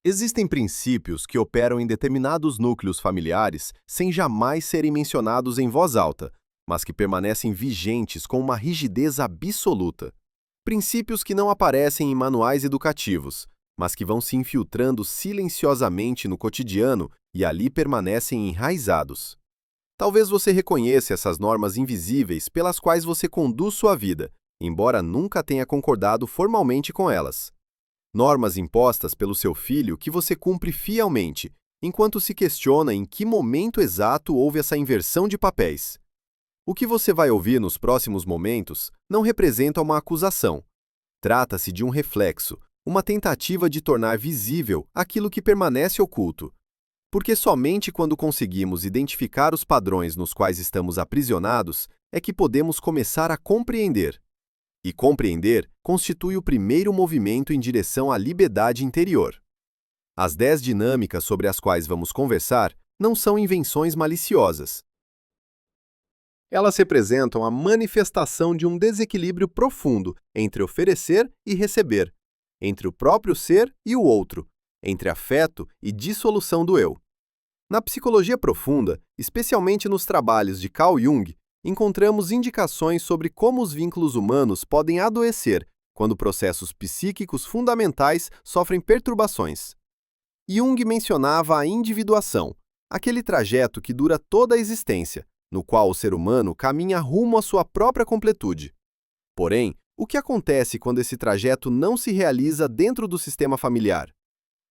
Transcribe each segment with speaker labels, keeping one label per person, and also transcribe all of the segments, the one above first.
Speaker 1: Existem princípios que operam em determinados núcleos familiares sem jamais serem mencionados em voz alta, mas que permanecem vigentes com uma rigidez absoluta. Princípios que não aparecem em manuais educativos, mas que vão se infiltrando silenciosamente no cotidiano e ali permanecem enraizados. Talvez você reconheça essas normas invisíveis pelas quais você conduz sua vida, embora nunca tenha concordado formalmente com elas. Normas impostas pelo seu filho que você cumpre fielmente, enquanto se questiona em que momento exato houve essa inversão de papéis. O que você vai ouvir nos próximos momentos não representa uma acusação. Trata-se de um reflexo, uma tentativa de tornar visível aquilo que permanece oculto. Porque somente quando conseguimos identificar os padrões nos quais estamos aprisionados é que podemos começar a compreender. E compreender constitui o primeiro movimento em direção à liberdade interior. As 10 dinâmicas sobre as quais vamos conversar não são invenções maliciosas. Elas representam a manifestação de um desequilíbrio profundo entre oferecer e receber, entre o próprio ser e o outro, entre afeto e dissolução do eu. Na psicologia profunda, especialmente nos trabalhos de Carl Jung, encontramos indicações sobre como os vínculos humanos podem adoecer quando processos psíquicos fundamentais sofrem perturbações. Jung mencionava a individuação, aquele trajeto que dura toda a existência, no qual o ser humano caminha rumo à sua própria completude. Porém, o que acontece quando esse trajeto não se realiza dentro do sistema familiar?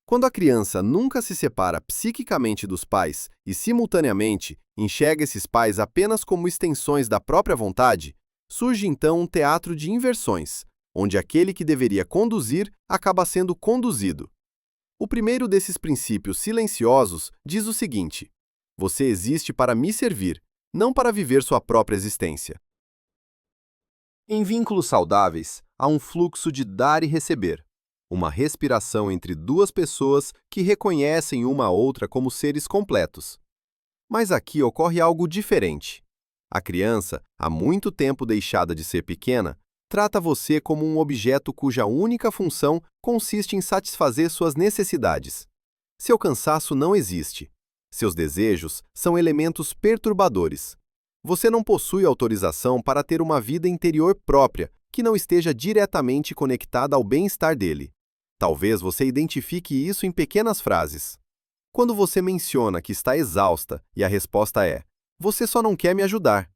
Speaker 1: Quando a criança nunca se separa psiquicamente dos pais e, simultaneamente, enxerga esses pais apenas como extensões da própria vontade, surge então um teatro de inversões, onde aquele que deveria conduzir acaba sendo conduzido. O primeiro desses princípios silenciosos diz o seguinte: você existe para me servir, não para viver sua própria existência. Em vínculos saudáveis, há um fluxo de dar e receber. Uma respiração entre duas pessoas que reconhecem uma a outra como seres completos. Mas aqui ocorre algo diferente. A criança, há muito tempo deixada de ser pequena, trata você como um objeto cuja única função consiste em satisfazer suas necessidades. Seu cansaço não existe. Seus desejos são elementos perturbadores. Você não possui autorização para ter uma vida interior própria que não esteja diretamente conectada ao bem-estar dele. Talvez você identifique isso em pequenas frases. Quando você menciona que está exausta e a resposta é: você só não quer me ajudar.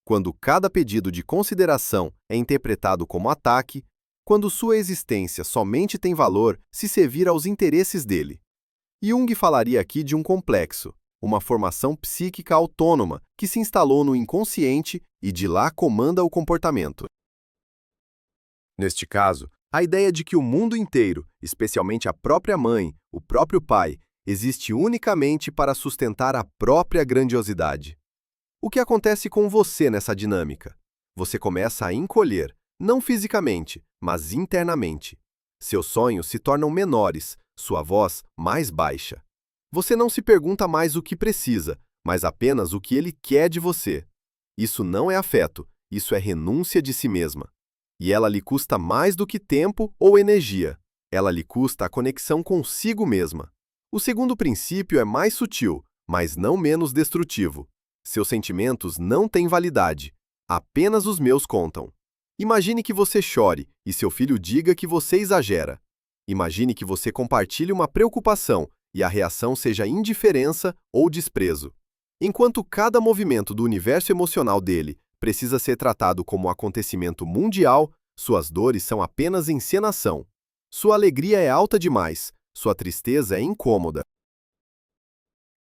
Speaker 1: Quando cada pedido de consideração é interpretado como ataque, quando sua existência somente tem valor se servir aos interesses dele. Jung falaria aqui de um complexo, uma formação psíquica autônoma que se instalou no inconsciente e de lá comanda o comportamento. Neste caso, a ideia de que o mundo inteiro, especialmente a própria mãe, o próprio pai, existe unicamente para sustentar a própria grandiosidade. O que acontece com você nessa dinâmica? Você começa a encolher, não fisicamente, mas internamente. Seus sonhos se tornam menores, sua voz mais baixa. Você não se pergunta mais o que precisa, mas apenas o que ele quer de você. Isso não é afeto, isso é renúncia de si mesma. E ela lhe custa mais do que tempo ou energia. Ela lhe custa a conexão consigo mesma. O segundo princípio é mais sutil, mas não menos destrutivo. Seus sentimentos não têm validade. Apenas os meus contam. Imagine que você chore e seu filho diga que você exagera. Imagine que você compartilhe uma preocupação e a reação seja indiferença ou desprezo. Enquanto cada movimento do universo emocional dele precisa ser tratado como um acontecimento mundial, suas dores são apenas encenação. Sua alegria é alta demais, sua tristeza é incômoda.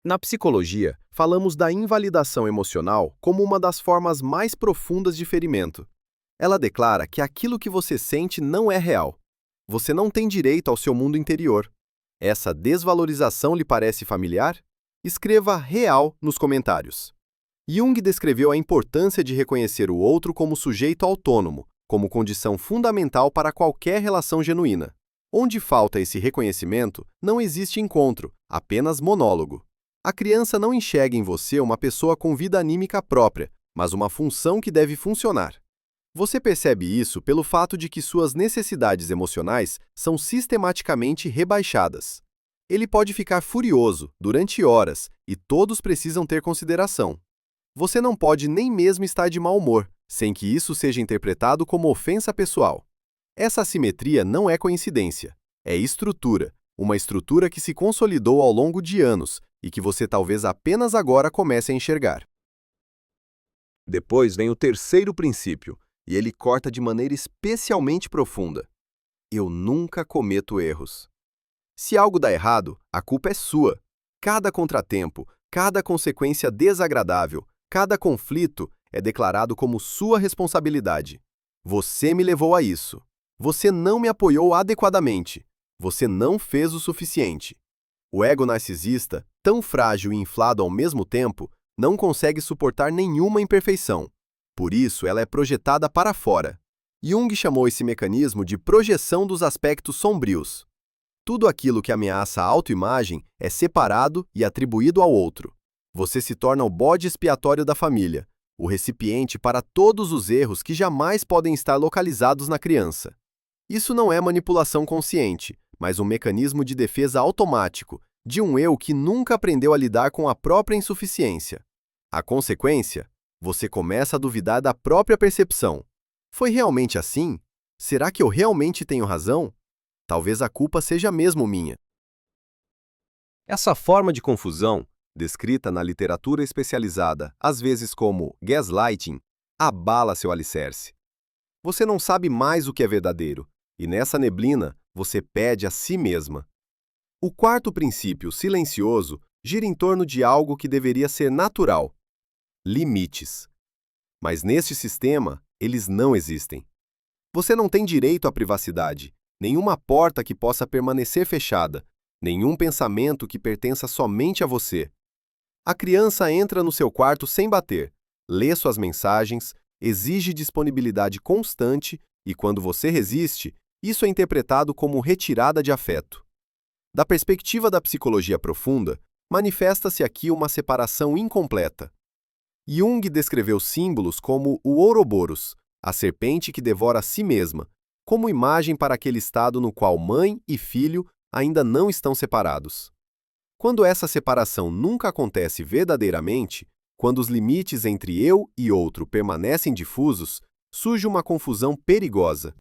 Speaker 1: Na psicologia, falamos da invalidação emocional como uma das formas mais profundas de ferimento. Ela declara que aquilo que você sente não é real. Você não tem direito ao seu mundo interior. Essa desvalorização lhe parece familiar? Escreva real nos comentários. Jung descreveu a importância de reconhecer o outro como sujeito autônomo, como condição fundamental para qualquer relação genuína. Onde falta esse reconhecimento, não existe encontro, apenas monólogo. A criança não enxerga em você uma pessoa com vida anímica própria, mas uma função que deve funcionar. Você percebe isso pelo fato de que suas necessidades emocionais são sistematicamente rebaixadas. Ele pode ficar furioso durante horas e todos precisam ter consideração. Você não pode nem mesmo estar de mau humor, sem que isso seja interpretado como ofensa pessoal. Essa assimetria não é coincidência, é estrutura, uma estrutura que se consolidou ao longo de anos e que você talvez apenas agora comece a enxergar. Depois vem o terceiro princípio, e ele corta de maneira especialmente profunda. Eu nunca cometo erros. Se algo dá errado, a culpa é sua. Cada contratempo, cada consequência desagradável, cada conflito é declarado como sua responsabilidade. Você me levou a isso. Você não me apoiou adequadamente. Você não fez o suficiente. O ego narcisista, tão frágil e inflado ao mesmo tempo, não consegue suportar nenhuma imperfeição. Por isso, ela é projetada para fora. Jung chamou esse mecanismo de projeção dos aspectos sombrios. Tudo aquilo que ameaça a autoimagem é separado e atribuído ao outro. Você se torna o bode expiatório da família, o recipiente para todos os erros que jamais podem estar localizados na criança. Isso não é manipulação consciente, mas um mecanismo de defesa automático, de um eu que nunca aprendeu a lidar com a própria insuficiência. A consequência? Você começa a duvidar da própria percepção. Foi realmente assim? Será que eu realmente tenho razão? Talvez a culpa seja mesmo minha. Essa forma de confusão, descrita na literatura especializada, às vezes como gaslighting, abala seu alicerce. Você não sabe mais o que é verdadeiro, e nessa neblina você pede a si mesma. O quarto princípio, silencioso, gira em torno de algo que deveria ser natural: limites. Mas neste sistema, eles não existem. Você não tem direito à privacidade, nenhuma porta que possa permanecer fechada, nenhum pensamento que pertença somente a você. A criança entra no seu quarto sem bater, lê suas mensagens, exige disponibilidade constante e, quando você resiste, isso é interpretado como retirada de afeto. Da perspectiva da psicologia profunda, manifesta-se aqui uma separação incompleta. Jung descreveu símbolos como o Ouroboros, a serpente que devora a si mesma, como imagem para aquele estado no qual mãe e filho ainda não estão separados. Quando essa separação nunca acontece verdadeiramente, quando os limites entre eu e outro permanecem difusos, surge uma confusão perigosa.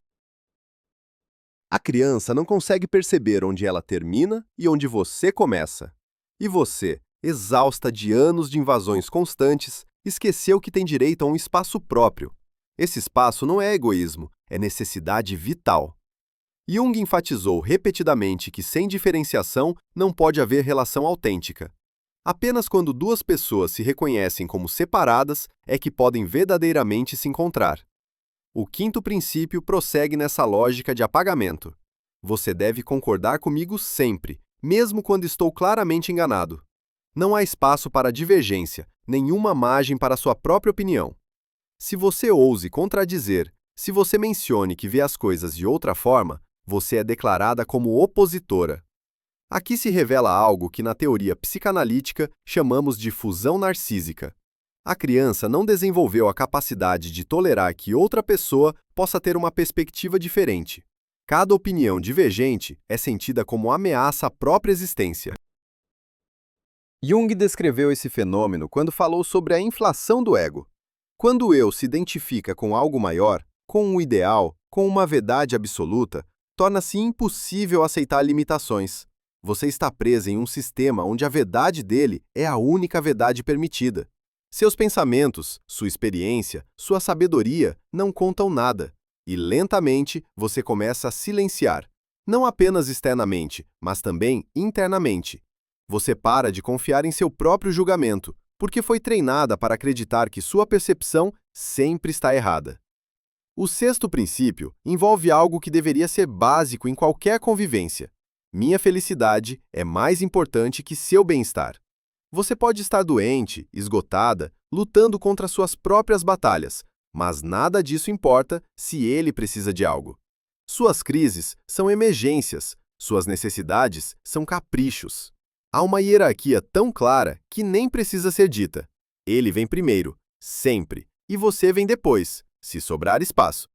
Speaker 1: A criança não consegue perceber onde ela termina e onde você começa. E você, exausta de anos de invasões constantes, esqueceu que tem direito a um espaço próprio. Esse espaço não é egoísmo, é necessidade vital. Jung enfatizou repetidamente que sem diferenciação não pode haver relação autêntica. Apenas quando duas pessoas se reconhecem como separadas é que podem verdadeiramente se encontrar. O quinto princípio prossegue nessa lógica de apagamento. Você deve concordar comigo sempre, mesmo quando estou claramente enganado. Não há espaço para divergência, nenhuma margem para sua própria opinião. Se você ouse contradizer, se você mencione que vê as coisas de outra forma, você é declarada como opositora. Aqui se revela algo que na teoria psicanalítica chamamos de fusão narcísica. A criança não desenvolveu a capacidade de tolerar que outra pessoa possa ter uma perspectiva diferente. Cada opinião divergente é sentida como ameaça à própria existência. Jung descreveu esse fenômeno quando falou sobre a inflação do ego. Quando o eu se identifica com algo maior, com um ideal, com uma verdade absoluta, torna-se impossível aceitar limitações. Você está preso em um sistema onde a verdade dele é a única verdade permitida. Seus pensamentos, sua experiência, sua sabedoria não contam nada. E lentamente você começa a silenciar, não apenas externamente, mas também internamente. Você para de confiar em seu próprio julgamento, porque foi treinada para acreditar que sua percepção sempre está errada. O sexto princípio envolve algo que deveria ser básico em qualquer convivência. Minha felicidade é mais importante que seu bem-estar. Você pode estar doente, esgotada, lutando contra suas próprias batalhas, mas nada disso importa se ele precisa de algo. Suas crises são emergências, suas necessidades são caprichos. Há uma hierarquia tão clara que nem precisa ser dita. Ele vem primeiro, sempre, e você vem depois, se sobrar espaço.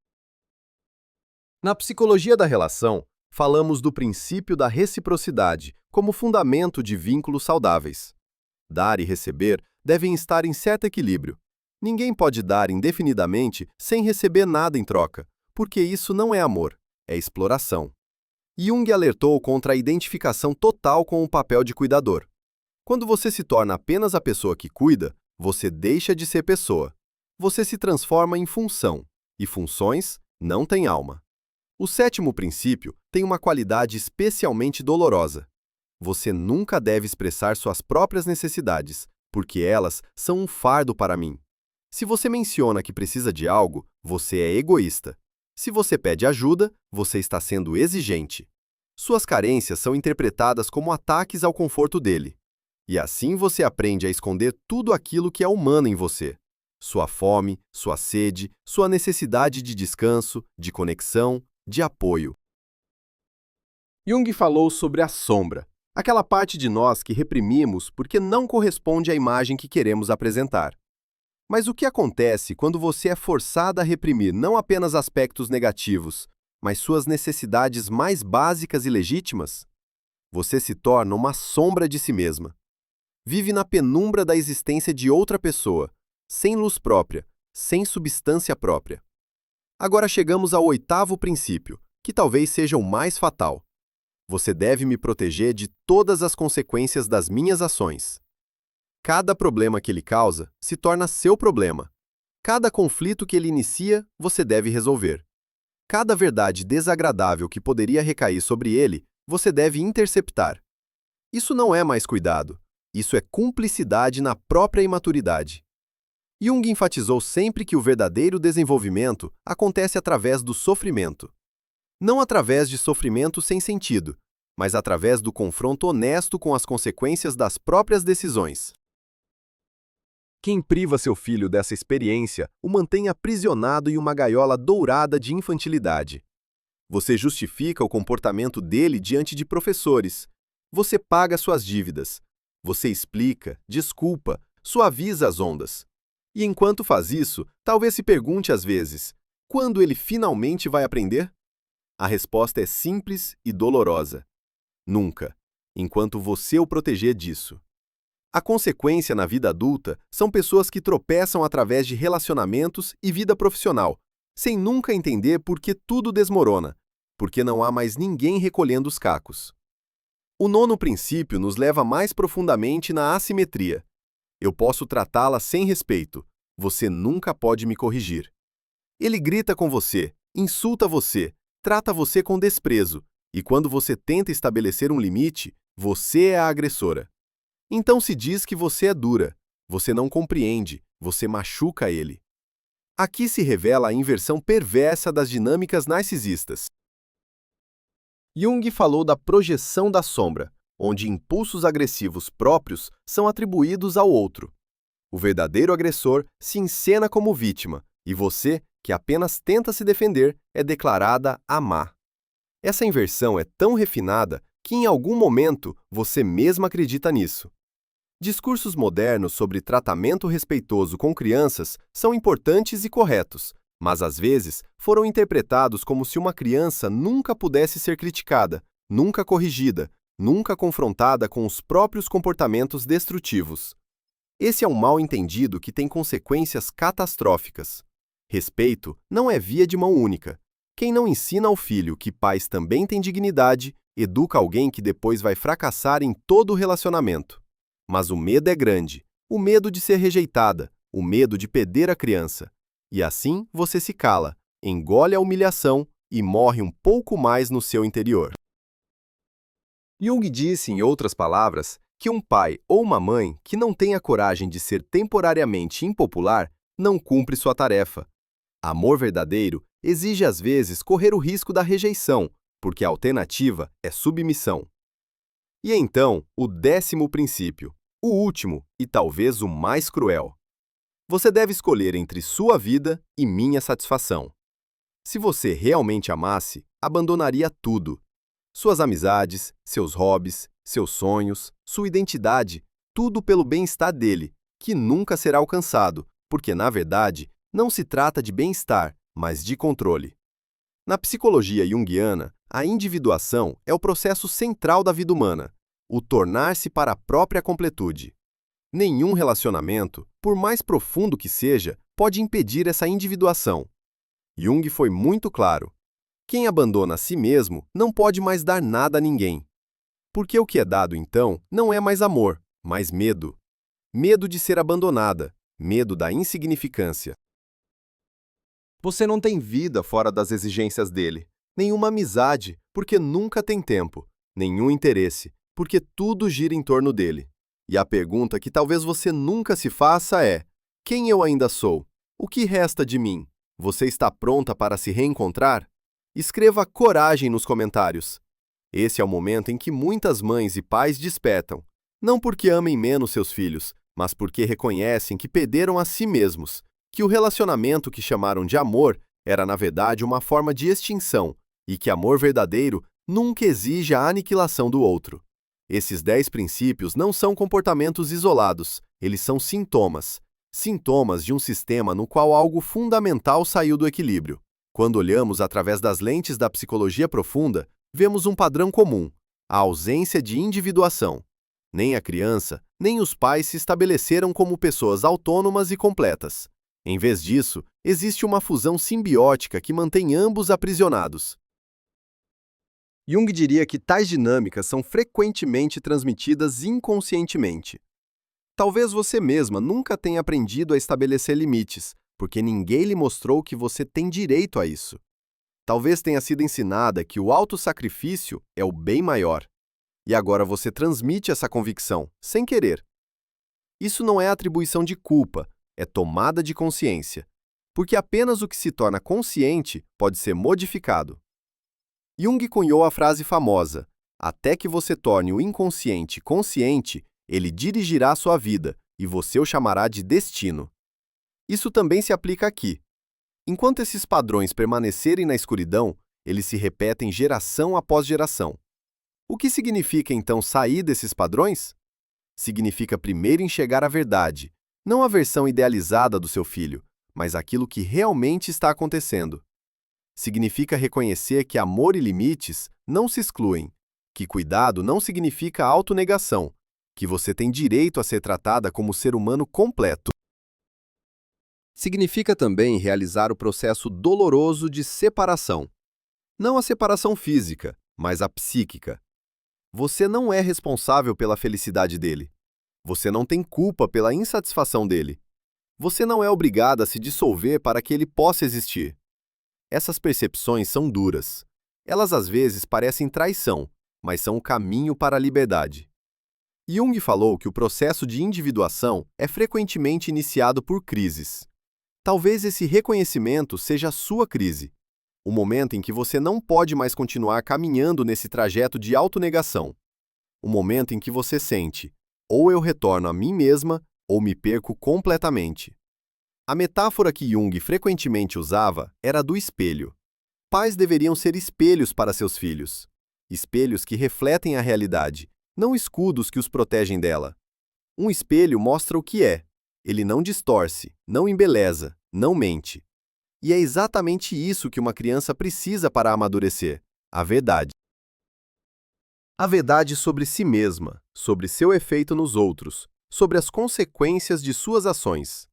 Speaker 1: Na psicologia da relação, falamos do princípio da reciprocidade como fundamento de vínculos saudáveis. Dar e receber devem estar em certo equilíbrio. Ninguém pode dar indefinidamente sem receber nada em troca, porque isso não é amor, é exploração. Jung alertou contra a identificação total com o papel de cuidador. Quando você se torna apenas a pessoa que cuida, você deixa de ser pessoa. Você se transforma em função, e funções não têm alma. O sétimo princípio tem uma qualidade especialmente dolorosa. Você nunca deve expressar suas próprias necessidades, porque elas são um fardo para mim. Se você menciona que precisa de algo, você é egoísta. Se você pede ajuda, você está sendo exigente. Suas carências são interpretadas como ataques ao conforto dele. E assim você aprende a esconder tudo aquilo que é humano em você. Sua fome, sua sede, sua necessidade de descanso, de conexão, de apoio. Jung falou sobre a sombra, aquela parte de nós que reprimimos porque não corresponde à imagem que queremos apresentar. Mas o que acontece quando você é forçada a reprimir não apenas aspectos negativos, mas suas necessidades mais básicas e legítimas? Você se torna uma sombra de si mesma. Vive na penumbra da existência de outra pessoa, sem luz própria, sem substância própria. Agora chegamos ao oitavo princípio, que talvez seja o mais fatal. Você deve me proteger de todas as consequências das minhas ações. Cada problema que ele causa se torna seu problema. Cada conflito que ele inicia, você deve resolver. Cada verdade desagradável que poderia recair sobre ele, você deve interceptar. Isso não é mais cuidado. Isso é cumplicidade na própria imaturidade. Jung enfatizou sempre que o verdadeiro desenvolvimento acontece através do sofrimento. Não através de sofrimento sem sentido, mas através do confronto honesto com as consequências das próprias decisões. Quem priva seu filho dessa experiência o mantém aprisionado em uma gaiola dourada de infantilidade. Você justifica o comportamento dele diante de professores. Você paga suas dívidas. Você explica, desculpa, suaviza as ondas. E enquanto faz isso, talvez se pergunte às vezes, quando ele finalmente vai aprender? A resposta é simples e dolorosa. Nunca, enquanto você o proteger disso. A consequência na vida adulta são pessoas que tropeçam através de relacionamentos e vida profissional, sem nunca entender por que tudo desmorona, porque não há mais ninguém recolhendo os cacos. O nono princípio nos leva mais profundamente na assimetria. Eu posso tratá-la sem respeito, você nunca pode me corrigir. Ele grita com você, insulta você, trata você com desprezo, e quando você tenta estabelecer um limite, você é a agressora. Então se diz que você é dura, você não compreende, você machuca ele. Aqui se revela a inversão perversa das dinâmicas narcisistas. Jung falou da projeção da sombra, onde impulsos agressivos próprios são atribuídos ao outro. O verdadeiro agressor se encena como vítima, e você, que apenas tenta se defender, é declarada a má. Essa inversão é tão refinada que em algum momento você mesma acredita nisso. Discursos modernos sobre tratamento respeitoso com crianças são importantes e corretos, mas às vezes foram interpretados como se uma criança nunca pudesse ser criticada, nunca corrigida, nunca confrontada com os próprios comportamentos destrutivos. Esse é um mal-entendido que tem consequências catastróficas. Respeito não é via de mão única. Quem não ensina ao filho que pais também têm dignidade, educa alguém que depois vai fracassar em todo o relacionamento. Mas o medo é grande, o medo de ser rejeitada, o medo de perder a criança. E assim você se cala, engole a humilhação e morre um pouco mais no seu interior. Jung disse, em outras palavras, que um pai ou uma mãe que não tem a coragem de ser temporariamente impopular não cumpre sua tarefa. Amor verdadeiro exige às vezes correr o risco da rejeição, porque a alternativa é submissão. E então, o 10º princípio, o último e talvez o mais cruel. Você deve escolher entre sua vida e minha satisfação. Se você realmente amasse, abandonaria tudo. Suas amizades, seus hobbies, seus sonhos, sua identidade, tudo pelo bem-estar dele, que nunca será alcançado, porque, na verdade, não se trata de bem-estar, mas de controle. Na psicologia junguiana, a individuação é o processo central da vida humana, o tornar-se para a própria completude. Nenhum relacionamento, por mais profundo que seja, pode impedir essa individuação. Jung foi muito claro. Quem abandona a si mesmo não pode mais dar nada a ninguém. Porque o que é dado, então, não é mais amor, mas medo. Medo de ser abandonada, medo da insignificância. Você não tem vida fora das exigências dele, nenhuma amizade, porque nunca tem tempo, nenhum interesse, porque tudo gira em torno dele. E a pergunta que talvez você nunca se faça é: quem eu ainda sou? O que resta de mim? Você está pronta para se reencontrar? Escreva coragem nos comentários. Esse é o momento em que muitas mães e pais despertam, não porque amem menos seus filhos, mas porque reconhecem que perderam a si mesmos, que o relacionamento que chamaram de amor era, na verdade, uma forma de extinção, e que amor verdadeiro nunca exige a aniquilação do outro. Esses 10 princípios não são comportamentos isolados, eles são sintomas. Sintomas de um sistema no qual algo fundamental saiu do equilíbrio. Quando olhamos através das lentes da psicologia profunda, vemos um padrão comum: a ausência de individuação. Nem a criança, nem os pais se estabeleceram como pessoas autônomas e completas. Em vez disso, existe uma fusão simbiótica que mantém ambos aprisionados. Jung diria que tais dinâmicas são frequentemente transmitidas inconscientemente. Talvez você mesma nunca tenha aprendido a estabelecer limites, porque ninguém lhe mostrou que você tem direito a isso. Talvez tenha sido ensinada que o autossacrifício é o bem maior. E agora você transmite essa convicção, sem querer. Isso não é atribuição de culpa, é tomada de consciência. Porque apenas o que se torna consciente pode ser modificado. Jung cunhou a frase famosa: até que você torne o inconsciente consciente, ele dirigirá sua vida, e você o chamará de destino. Isso também se aplica aqui. Enquanto esses padrões permanecerem na escuridão, eles se repetem geração após geração. O que significa, então, sair desses padrões? Significa primeiro enxergar a verdade, não a versão idealizada do seu filho, mas aquilo que realmente está acontecendo. Significa reconhecer que amor e limites não se excluem, que cuidado não significa autonegação, que você tem direito a ser tratada como ser humano completo. Significa também realizar o processo doloroso de separação. Não a separação física, mas a psíquica. Você não é responsável pela felicidade dele. Você não tem culpa pela insatisfação dele. Você não é obrigada a se dissolver para que ele possa existir. Essas percepções são duras. Elas às vezes parecem traição, mas são o caminho para a liberdade. Jung falou que o processo de individuação é frequentemente iniciado por crises. Talvez esse reconhecimento seja a sua crise, o momento em que você não pode mais continuar caminhando nesse trajeto de autonegação. O momento em que você sente: ou eu retorno a mim mesma, ou me perco completamente. A metáfora que Jung frequentemente usava era a do espelho. Pais deveriam ser espelhos para seus filhos. Espelhos que refletem a realidade, não escudos que os protegem dela. Um espelho mostra o que é. Ele não distorce, não embeleza, não mente. E é exatamente isso que uma criança precisa para amadurecer: a verdade. A verdade sobre si mesma, sobre seu efeito nos outros, sobre as consequências de suas ações.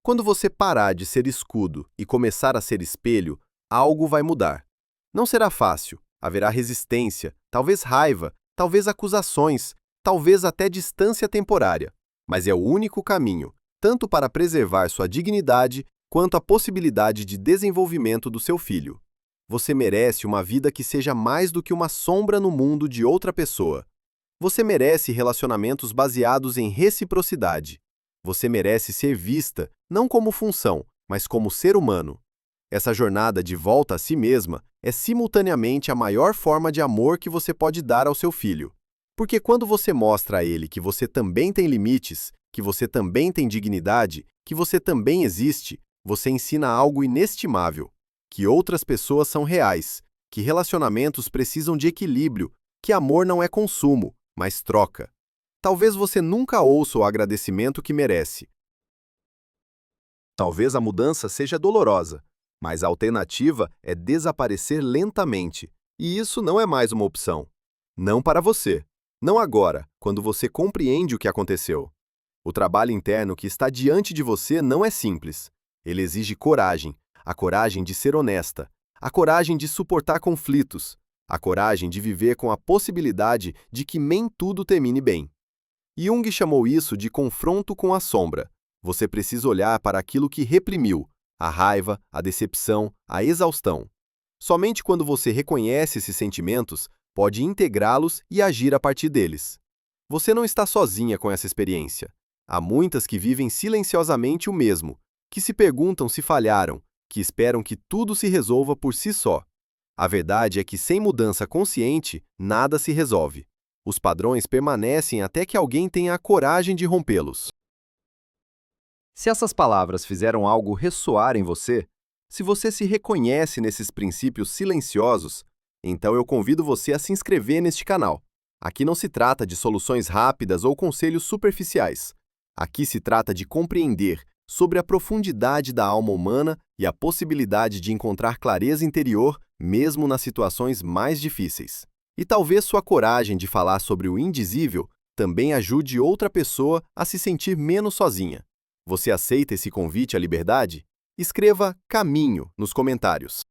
Speaker 1: Quando você parar de ser escudo e começar a ser espelho, algo vai mudar. Não será fácil, haverá resistência, talvez raiva, talvez acusações, talvez até distância temporária. Mas é o único caminho, tanto para preservar sua dignidade, quanto a possibilidade de desenvolvimento do seu filho. Você merece uma vida que seja mais do que uma sombra no mundo de outra pessoa. Você merece relacionamentos baseados em reciprocidade. Você merece ser vista, não como função, mas como ser humano. Essa jornada de volta a si mesma é simultaneamente a maior forma de amor que você pode dar ao seu filho. Porque quando você mostra a ele que você também tem limites, que você também tem dignidade, que você também existe, você ensina algo inestimável: que outras pessoas são reais, que relacionamentos precisam de equilíbrio, que amor não é consumo, mas troca. Talvez você nunca ouça o agradecimento que merece. Talvez a mudança seja dolorosa, mas a alternativa é desaparecer lentamente, e isso não é mais uma opção. Não para você. Não agora, quando você compreende o que aconteceu. O trabalho interno que está diante de você não é simples. Ele exige coragem, a coragem de ser honesta, a coragem de suportar conflitos, a coragem de viver com a possibilidade de que nem tudo termine bem. Jung chamou isso de confronto com a sombra. Você precisa olhar para aquilo que reprimiu, a raiva, a decepção, a exaustão. Somente quando você reconhece esses sentimentos, pode integrá-los e agir a partir deles. Você não está sozinha com essa experiência. Há muitas que vivem silenciosamente o mesmo, que se perguntam se falharam, que esperam que tudo se resolva por si só. A verdade é que sem mudança consciente, nada se resolve. Os padrões permanecem até que alguém tenha a coragem de rompê-los. Se essas palavras fizeram algo ressoar em você, se você se reconhece nesses princípios silenciosos, então eu convido você a se inscrever neste canal. Aqui não se trata de soluções rápidas ou conselhos superficiais. Aqui se trata de compreender sobre a profundidade da alma humana e a possibilidade de encontrar clareza interior mesmo nas situações mais difíceis. E talvez sua coragem de falar sobre o indizível também ajude outra pessoa a se sentir menos sozinha. Você aceita esse convite à liberdade? Escreva "caminho" nos comentários.